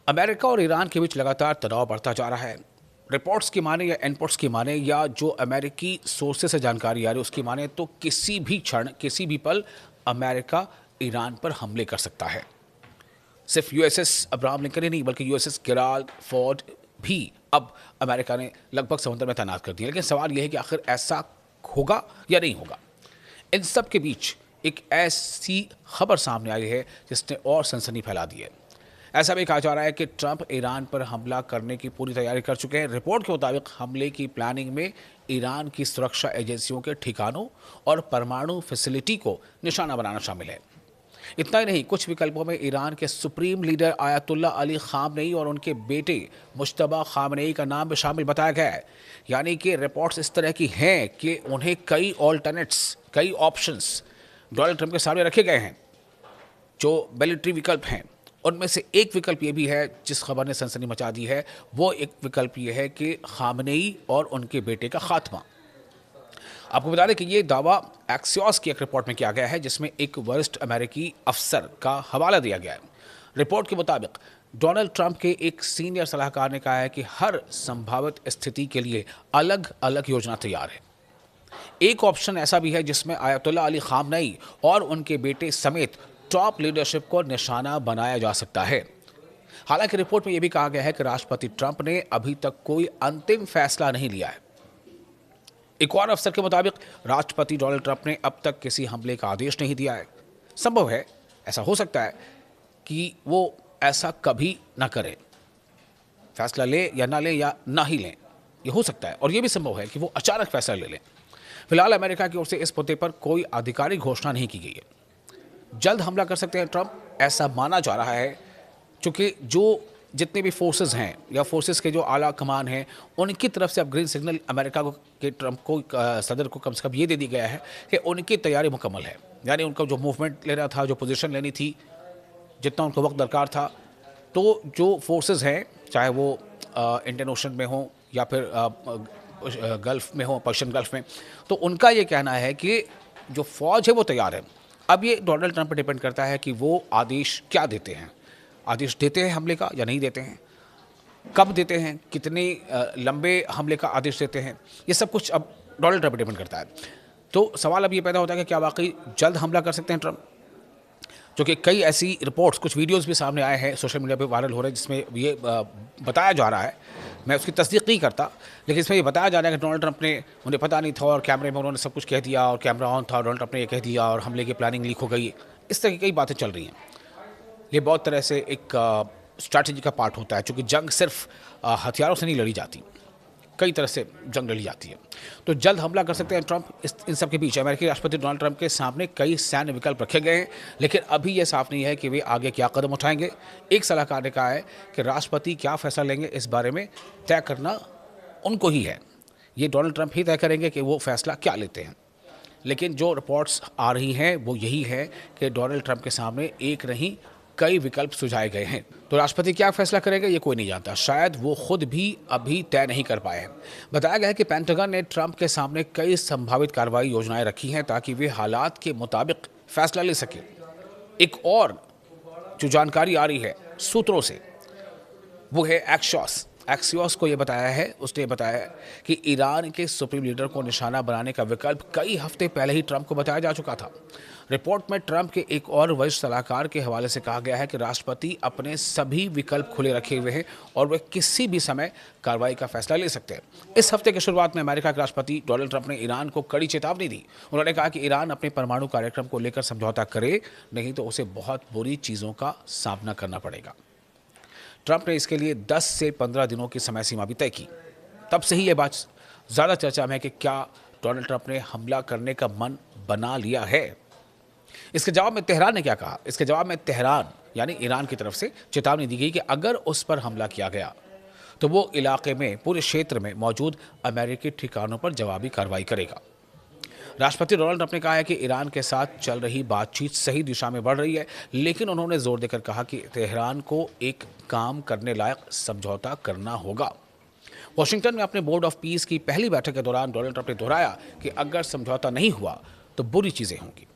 America और Iran के बीच लगातार तनाव बढ़ता जा रहा है। रिपोर्ट्स की माने या इनपुट्स की माने या जो अमेरिकी सोर्सेस से जानकारी आ रही है उसकी माने तो किसी भी क्षण किसी भी पल अमेरिका ईरान पर हमले कर सकता है। सिर्फ यूएसएस अब्राहम लिंकन ही नहीं बल्कि यूएसएस गेराल्ड फोर्ड भी अब अमेरिका ने लगभग समुद्र में तैनात कर दिया। लेकिन सवाल यह है कि आखिर ऐसा होगा या नहीं होगा। इन सब के बीच एक ऐसी खबर सामने आई है जिसने और सनसनी फैला दी है। ऐसा भी कहा जा रहा है कि ट्रंप ईरान पर हमला करने की पूरी तैयारी कर चुके हैं। रिपोर्ट के मुताबिक हमले की प्लानिंग में ईरान की सुरक्षा एजेंसियों के ठिकानों और परमाणु फैसिलिटी को निशाना बनाना शामिल है। इतना ही नहीं, कुछ विकल्पों में ईरान के supreme leader ayatollah Ali Khamenei और उनके बेटे मुश्तबा खामनेई का नाम भी शामिल बताया गया है। यानी कि रिपोर्ट्स इस तरह की हैं कि उन्हें कई ऑल्टरनेट्स, कई ऑप्शंस डोनाल्ड ट्रंप के सामने रखे गए हैं जो मिलिट्री विकल्प हैं। उनमें से एक विकल्प ये भी है जिस खबर ने सनसनी मचा दी है, वो एक विकल्प ये है कि खामनेई और उनके बेटे का खात्मा। आपको बता दें कि ये दावा एक्सियोस की एक रिपोर्ट में किया गया है जिसमें एक वरिष्ठ अमेरिकी अफसर का हवाला दिया गया है। रिपोर्ट के मुताबिक डोनाल्ड ट्रंप के एक सीनियर सलाहकार ने कहा है कि हर संभावित स्थिति के लिए अलग अलग योजना तैयार है। एक ऑप्शन ऐसा भी है जिसमें आयतुल्ला अली खामनेई और उनके बेटे समेत टॉप लीडरशिप को निशाना बनाया जा सकता है। हालांकि रिपोर्ट में यह भी कहा गया है कि राष्ट्रपति ट्रंप ने अभी तक कोई अंतिम फैसला नहीं लिया है। एक और अफसर के मुताबिक राष्ट्रपति डोनाल्ड ट्रंप ने अब तक किसी हमले का आदेश नहीं दिया है। संभव है, ऐसा हो सकता है कि वो ऐसा कभी ना करें, फैसला ले या ना ले या ना ही लें, ये हो सकता है। और ये भी संभव है कि वो अचानक फैसला ले लें। फिलहाल अमेरिका की ओर से इस मुद्दे पर कोई आधिकारिक घोषणा नहीं की गई है। जल्द हमला कर सकते हैं ट्रंप, ऐसा माना जा रहा है, क्योंकि जो जितने भी फोर्सेस हैं या फोर्सेस के जो आला कमान हैं उनकी तरफ से अब ग्रीन सिग्नल अमेरिका को के ट्रंप को सदर को कम से कम ये दे दी गया है कि उनकी तैयारी मुकम्मल है। यानी उनको जो मूवमेंट लेना था, जो पोजीशन लेनी थी, जितना उनको वक्त दरकार था, तो जो फोर्सेस हैं चाहे वो इंडियन ओशन में हो या फिर गल्फ में हो, पर्शियन गल्फ में, तो उनका ये कहना है कि जो फौज है वो तैयार है। अब ये डोनाल्ड ट्रंप पर डिपेंड करता है कि वो आदेश क्या देते हैं, आदेश देते हैं हमले का या नहीं देते हैं, कब देते हैं, कितने लंबे हमले का आदेश देते हैं, ये सब कुछ अब डोनाल्ड ट्रंप पर डिपेंड करता है। तो सवाल अब ये पैदा होता है कि क्या वाकई जल्द हमला कर सकते हैं ट्रंप, जो कि कई ऐसी रिपोर्ट्स, कुछ वीडियोस भी सामने आए हैं, सोशल मीडिया पे वायरल हो रहे हैं जिसमें ये बताया जा रहा है, मैं उसकी तस्दीक नहीं करता, लेकिन इसमें ये बताया जा रहा है कि डोनाल्ड ट्रंप ने, उन्हें पता नहीं था और कैमरे में उन्होंने सब कुछ कह दिया और कैमरा ऑन था, डोनाल्ड ट्रंप ने ये कह दिया और हमले की प्लानिंग लीक हो गई। इस तरह की कई बातें चल रही हैं। ये बहुत तरह से एक स्ट्रैटेजी का पार्ट होता है, क्योंकि जंग सिर्फ हथियारों से नहीं लड़ी जाती, कई तरह से जंग लड़ी जाती है। तो जल्द हमला कर सकते हैं ट्रंप। इन सब के बीच अमेरिकी राष्ट्रपति डोनाल्ड ट्रंप के सामने कई सैन्य विकल्प रखे गए हैं, लेकिन अभी यह साफ नहीं है कि वे आगे क्या कदम उठाएंगे। एक सलाहकार ने कहा है कि राष्ट्रपति क्या फैसला लेंगे इस बारे में तय करना उनको ही है। ये डोनाल्ड ट्रंप ही तय करेंगे कि वो फैसला क्या लेते हैं। लेकिन जो रिपोर्ट्स आ रही हैं वो यही है कि डोनाल्ड ट्रंप के सामने एक नहीं कई विकल्प सुझाए गए हैं। तो राष्ट्रपति क्या फैसला करेंगे ये कोई नहीं जानता, शायद वो खुद भी अभी तय नहीं कर पाए हैं। बताया गया है कि पेंटागन ने ट्रंप के सामने कई संभावित कार्रवाई योजनाएं रखी हैं ताकि वे हालात के मुताबिक फैसला ले सके। एक और जो जानकारी आ रही है सूत्रों से वो है एक्सियोस को ये बताया है, उसने बताया है कि ईरान के सुप्रीम लीडर को निशाना बनाने का विकल्प कई हफ्ते पहले ही ट्रंप को बताया जा चुका था। रिपोर्ट में ट्रंप के एक और वरिष्ठ सलाहकार के हवाले से कहा गया है कि राष्ट्रपति अपने सभी विकल्प खुले रखे हुए हैं और वे किसी भी समय कार्रवाई का फैसला ले सकते हैं। इस हफ्ते की शुरुआत में अमेरिका के राष्ट्रपति डोनाल्ड ट्रंप ने ईरान को कड़ी चेतावनी दी। उन्होंने कहा कि ईरान अपने परमाणु कार्यक्रम को लेकर समझौता करे, नहीं तो उसे बहुत बुरी चीज़ों का सामना करना पड़ेगा। ट्रंप ने इसके लिए 10 से 15 दिनों की समय सीमा भी तय की। तब से ही ये बात ज़्यादा चर्चा में है कि क्या डोनाल्ड ट्रंप ने हमला करने का मन बना लिया है। इसके जवाब में तेहरान ने क्या कहा? इसके जवाब में तेहरान यानी ईरान की तरफ से चेतावनी दी गई कि अगर उस पर हमला किया गया तो वो इलाके में, पूरे क्षेत्र में मौजूद अमेरिकी ठिकानों पर जवाबी कार्रवाई करेगा। राष्ट्रपति डोनाल्ड ट्रंप ने कहा है कि ईरान के साथ चल रही बातचीत सही दिशा में बढ़ रही है, लेकिन उन्होंने जोर देकर कहा कि तेहरान को एक काम करने लायक समझौता करना होगा। वॉशिंगटन में अपने बोर्ड ऑफ पीस की पहली बैठक के दौरान डोनाल्ड ट्रंप ने दोहराया कि अगर समझौता नहीं हुआ तो बुरी चीज़ें होंगी।